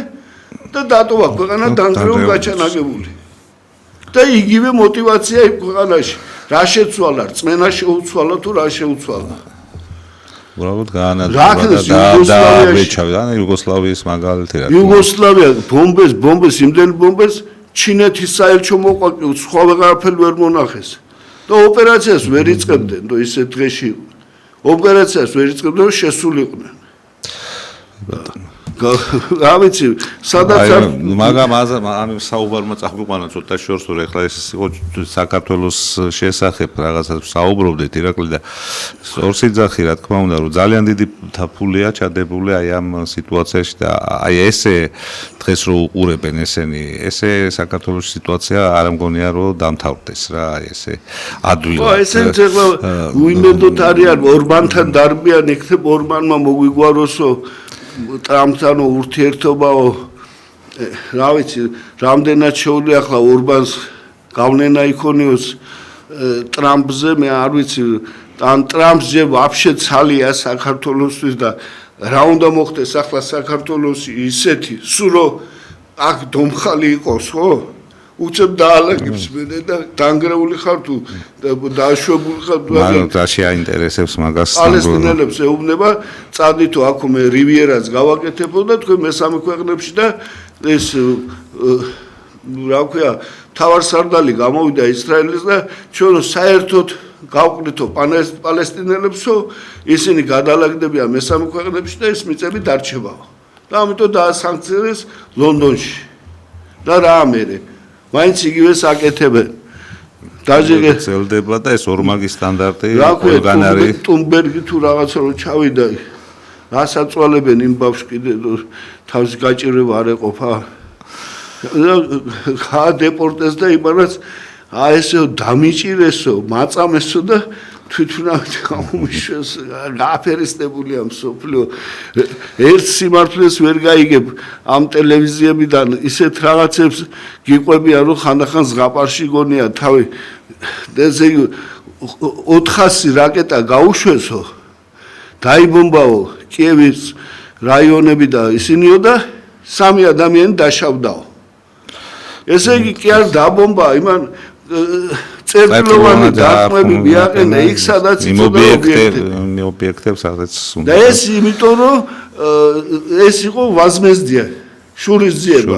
და დატოვა ქვეყანა დაანგრეულ გაჩანაგებული. და იგივე мотиваცია იქ ქვეყანაში. რა შეცვალა? რწმენა შეუცვალა თუ რა შეუცვალა? უბრალოდ გაანადგურა და ბეჭავდა იუგოსლავიის მაგალითი რა. იუგოსლავია ბომბეს იმდენ ბომბეს ჩინეთის საელჩო მოყვა სხვა ვეღარაფერი ვერ მონახეს. და ოპერაციას ვერ იწყებდნენ, და ისე დღეში ოპერაციას ვერ იწყებდნენ, შესულიყვნენ. რა ვიცი, სადაც მაგრამ ამ საუბარმა წაგვიყვანა ცოტა შორს რომ ეხლა ეს იყო საქართველოს შესახებ რაღაცას საუბრობდით ირაკლი და ორსიძახი რა თქმა უნდა რომ ძალიან დიდი თაფულია ჩადებული აი ამ სიტუაციაში და აი ესე დღეს რო უყურებენ ესენი ესე საქართველოს სიტუაცია არ მგონია რომ დამთავრდეს რა აი ესე ადვილად. ხო ესენც ეხლა უიმედოდ არიან ორბანთან დარბიან იქნებ ორბანმა მოგვიგვაროსო ტრამპთან ურთიერთობაო რა ვიცი რამდენად შეუძლია ახლა ორბანს გავლენა იქონიოს ტრამპზე მე არ ვიცი ან ტრამპს ჯერ ვაფშე ცალია საქართველოსთვის და რა უნდა მოხდეს ახლა საქართველოსი ისეთი სულ რომ აქ დომხალი იყოს ხო უცებ დაალაგებს მე და დანგრეული ხარ თუ დაშვებული ხარ მაგრამ რა შეაინტერესებს მაგას პალესტინელებს ეუბნება წადითო აქ მე რივიერას გავაკეთებო და თქვენ მესამე ქვეყნებში და ეს რა ქვია თავარსარდალი გამოვიდა ისრაელის და ჩვენ საერთოდ გავყრითო პალესტინელებსო ისინი გადალაგდებიან მესამე ქვეყნებში და ეს მიწები დარჩებაო და ამიტომ დაასანქციონეს ლონდონში და რა ამერე მაინც იგივეს აკეთებენ. დაჟეგე ძლდება და ეს ორმაგი სტანდარტი ყველგან არის. ტუნბერგი თუ რაღაცა რო ჩავიდა, რასაწვალებენ იმ ბავშვს კიდე თავის გაჭირება არ ეყოფა. გადეპორტეს და იმანაც აი ესე დამიჭირესო, მაწამესო და თვითონავით გამომიშვეს, გააფერისტებულია მსოფლიო. ერთ სიმართლეს ვერ გაიგებ ამ ტელევიზიებიდან ისეთ რაღაცებს გიყვებიან რომ ხანდახან ზღაპარში გონია თავი ესე 400 რაკეტა გაუშვესო დაიბომბაო კიევის რაიონები და ისინიო და 3 ადამიანი დაშავდაო ესე იგი კი არ დაბომბა იმან წერტილოვანი დარტყმები მიაყენა იქ სადაც იცოდა ობიექტებს სადაც უნდა და ეს იმიტომ რომ ეს იყო ვაზმეზდია შურისძიება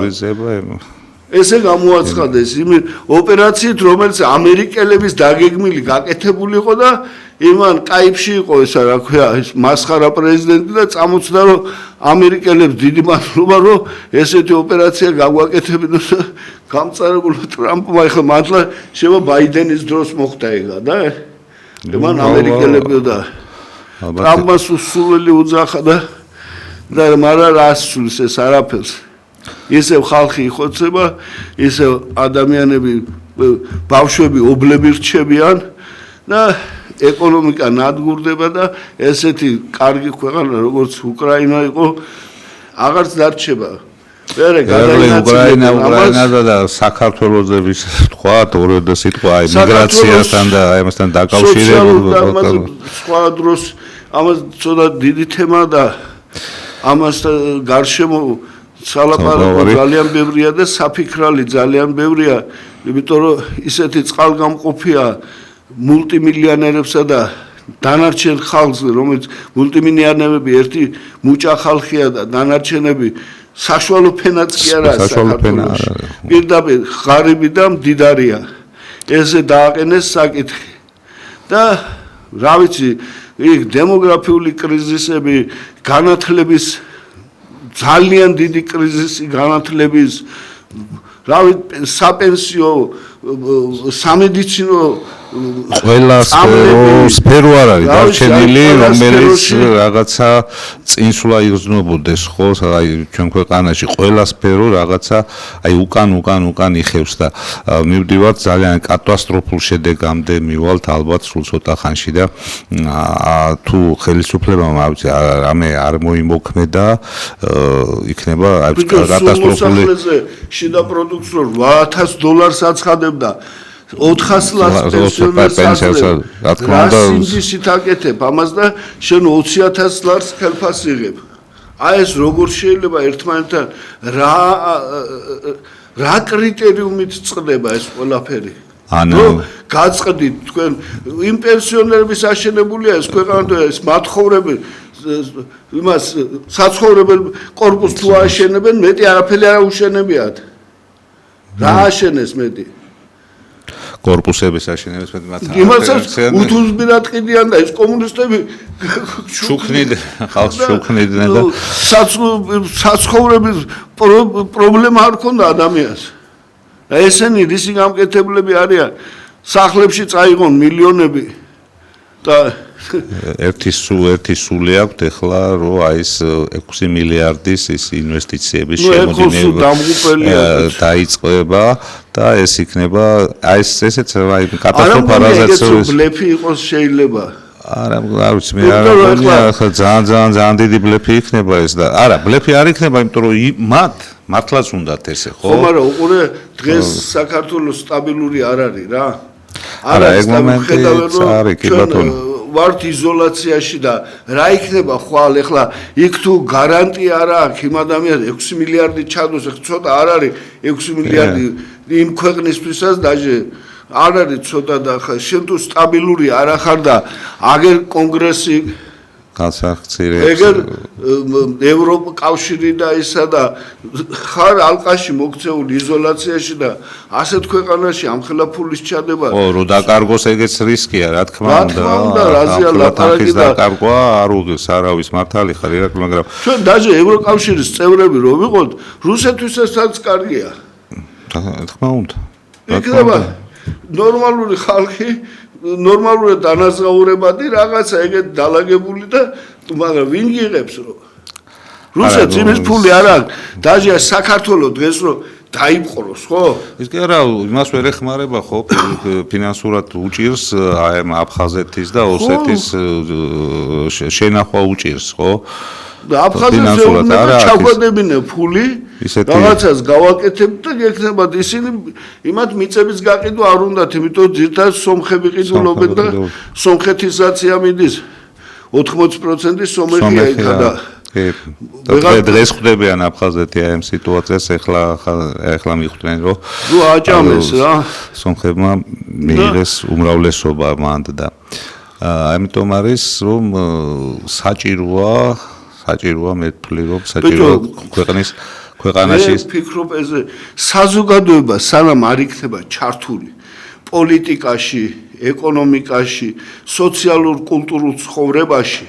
ესე გამოაცხადეს იმ ოპერაციით რომელიც ამერიკელების დაგეგმილი გაკეთებული იყო და იმან კაიფში იყო ესა რა ქვია ეს მასხარა პრეზიდენტი და წამოწდა რომ ამერიკელებს დიდი მადლობა რომ ესეთი ოპერაცია გაგვაკეთებინო და გამწარებულა ტრამპმა ახლა მართლა შევა ბაიდენის დროს მოხდა ეგა და მან ამერიკელები და ტრამპმა სულელი უძახა და მარა რას სულს ეს არაფერს ისევ ხალხი იხოცება ისევ ადამიანები ბავშვები ობლები რჩებიან და ეკონომიკა ნადგურდება და ესეთი კარგი ქვეყანა როგორც უკრაინა იყო აღარც დარჩება უკრაინა და საქართველოზე ვის თქვა თორედა სიტყვა აი მიგრაციასთან და ამასთან დაკავშირებული სხვა დროს ამას ცოტა დიდი თემა და ამასთან გარშემო სალაპარაკო ძალიან ბევრია და საფიქრალი ძალიან ბევრია იმიტომ რომ ისეთი წყალგამყოფია მულტიმილიონერებსა და დანარჩენ ხალხს რომელიც მულტიმილიონერები ერთი მუჭა ხალხია და დანარჩენები საშუალო ფენაც კი არა საქართველოში პირდაპირ ღარიბი და მდიდარია ესე დააყენეს საკითხი და რა ვიცი იქ დემოგრაფიული კრიზისები განათლების ძალიან დიდი კრიზისი განათლების რავი საპენსიო სამედიცინო ყველა სფერო არ არის დარჩენილი რომელიც რაღაცა წინსვლა იგრძნობოდეს ხო აი ჩვენ ქვეყანაში ყველა სფერო რაღაცა აი უკან იხევს და მივდივართ ძალიან კატასტროფულ შედეგამდე მივალთ ალბათ სულ ცოტა ხანში და თუ ხელისუფლებამ რამე არ მოიმოქმედა იქნება კატასტროფული შიდა პროდუქტს რო $8,000 აცხადებდა 400 ლარს პენსიას რა თქმა უნდა სინდისით აკეთებ ამას და შენ 20,000 ლარს ხელფას იღებ აი ეს როგორ შეიძლება ერთმანეთთან რა კრიტერიუმით წყდება ეს ყველაფერი გაწყდით თქვენ იმ პენსიონერების აშენებულია ეს ქვეყანა ეს მათხოვრები იმას საცხოვრებელ კორპუსს თუ აშენებენ მეტი არაფერი არ უშენებიათ რა აშენეს მეტი კორპუსების აშენებს მეტი მათ იმასაც უთუზბირად ყიდიან და ეს კომუნისტები შუქნიდნენ ხალხს შუქნიდნენ და საცხოვრების პრობლემა არ ქონდა ადამიანს და ესენი რისი გამკეთებლები არიან სახლებში წაიღონ მილიონები და ერთი სული აქვს ეხლა რომ აი ეს 6 მილიარდის ის ინვესტიციების შემოდინება დაიწყება და ეს იქნება აი ესეც აი კატასტროფალიზაციის ბლეფი იყოს შეიძლება არა ვიცი მე არა ძალიან დიდი ბლეფი იქნება ეს და არა ბლეფი არ იქნება იმიტომ რომ მართლაც უნდათ ესე ხო მაგრამ უყურე დღეს საქართველოს სტაბილური არ არის რა არა ეგ მომენტი არის კი ბატონო ვართ იზოლაციაში და რა იქნება ხვალ ეხლა იქ თუ გარანტია არ აქვს იმ ადამიანს 6 მილიარდი ჩადოს ცოტა არ არის 6 მილიარდი იმ ქვეყნისთვისაც დაჟე არ არის ცოტა და ხა შენ თუ სტაბილური არ ახარ და აგერ კონგრესი განსახცირებს ეგერ ევროკავშირი და ისა და ხარ ალყაში მოქცეული იზოლაციაში და ასეთ ქვეყანაში ამხელა ფულის ჩადება ო რო დაკარგოს ეგეც რისკია რა თქმა უნდა რაზია ლაპარაკი და დაკარგვა არ უგეს არავის მართალი ხარ ირაკლი მაგრამ ჩვენ დაჟე ევროკავშირის წევრები რო ვიყოთ რუსეთთვისაც კარგია თქმა უნდა იქნება ნორმალური ხალხი ნორმალური დანაზღაურებადი რაღაცა ეგეთ დალაგებული და მაგრამ ვინ იღებს რომ რუსეთს იმის ფული არ აქვს დაჟე საქართველოს დღეს რომ დაიპყროს ხო ის კი არა იმას ვერ ეხმარება ხო ფინანსურად უჭირს აი ამ აფხაზეთის და ოსეთის შენახვა უჭირს ხო და აფხაზეთს უნდა ჩაგვადებინე ფული რაღაცას გავაკეთებთ და გექნებათ ისინი იმათ მიწების გაყიდვა არ უნდათ იმიტომ ძირთად სომხები ყიდულობენ და სომხეთისაცია მიდის 80% სომეხია იქა და დღეს ხვდებიან აფხაზეთი აი ამ სიტუაციას ეხლა მიხვდნენ რომ აჭამეს რა სომხებმა მიიღეს უმრავლესობა მანდ და ამიტომ არის რომ საჭიროა მე ვფლი რომ საჭიროა ქვეყანაში ფიქრობ ეზე საზოგადოება სანამ არ იქნება ჩართული პოლიტიკაში, ეკონომიკაში, სოციალურ კულტურულ ცხოვრებაში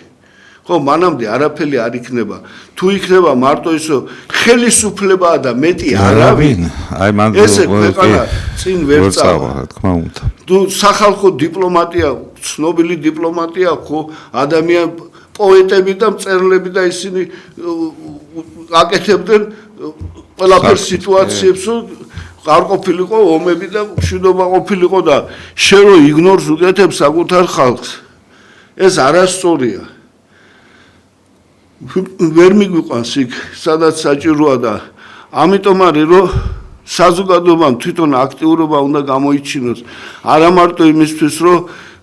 ხო მანამდე არაფერი არ იქნება თუ იქნება მარტო ისო ხელისუფლებაა და მეტი არავინ აი მანდ ესე ქვეყანა წინ ვერ წავა რა თქმა უნდა თუ სახალხო დიპლომატია ცნობილი დიპლომატია ხო ადამიან პოეტები და მწერლები და ისინი აკეთებდნენ ყველაფერს სიტუაციებს არ ყოფილიყო ომები და მშვიდობა ყოფილიყო და შენ რო იგნორს უკეთებ საკუთარ ხალხს ეს არასწორია ვერ მიგვიყვანს იქ სადაც საჭიროა და ამიტომ არის რომ საზოგადოებამ თვითონ აქტიურობა უნდა გამოიჩინოს არა მარტო იმისთვის რომ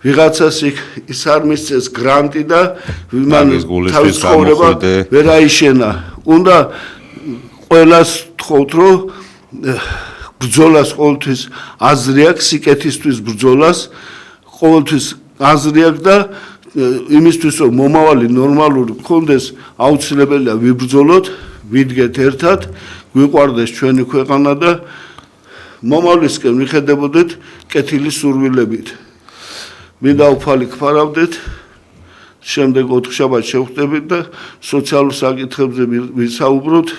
ვიღაცას იქ ის არ მისცეს გრანტი და მან თავის ცხოვრება ვერ აიშენა უნდა ყველას თხოვთ რომ ბრძოლას ყოველთვის აზრი აქვს სიკეთისთვის ბრძოლას ყოველთვის აზრი აქვს და იმისთვის რომ მომავალი ნორმალური გქონდეს აუცილებელია ვიბრძოლოთ ვიდგეთ ერთად გვიყვარდეს ჩვენი ქვეყანა და მომავლისკენ მიხედებოდეთ კეთილი სურვილებით მინდა უფალი გფარავდეთ შემდეგ ოთხშაბათს შევხვდებით და სოციალურ საკითხებზე ვისაუბროთ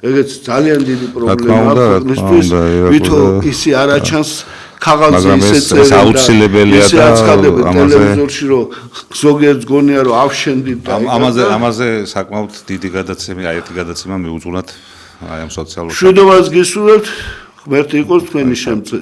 ეგეც ძალიან დიდი პრობლემაა ქვეყნისთვის ვითო ისი არაჩანს ქაღალდზე ეს აუცილებელია და ტელევიზორში რომ ზოგიერთ გონია რომ ავშენდით და ამაზე საკმაოდ დიდი გადაცემა აი ერთი გადაცემა მიუძღვნათ აი ამ სოციალურ მშვიდობას გისურვებთ ღმერთი იყოს თქვენი შემწე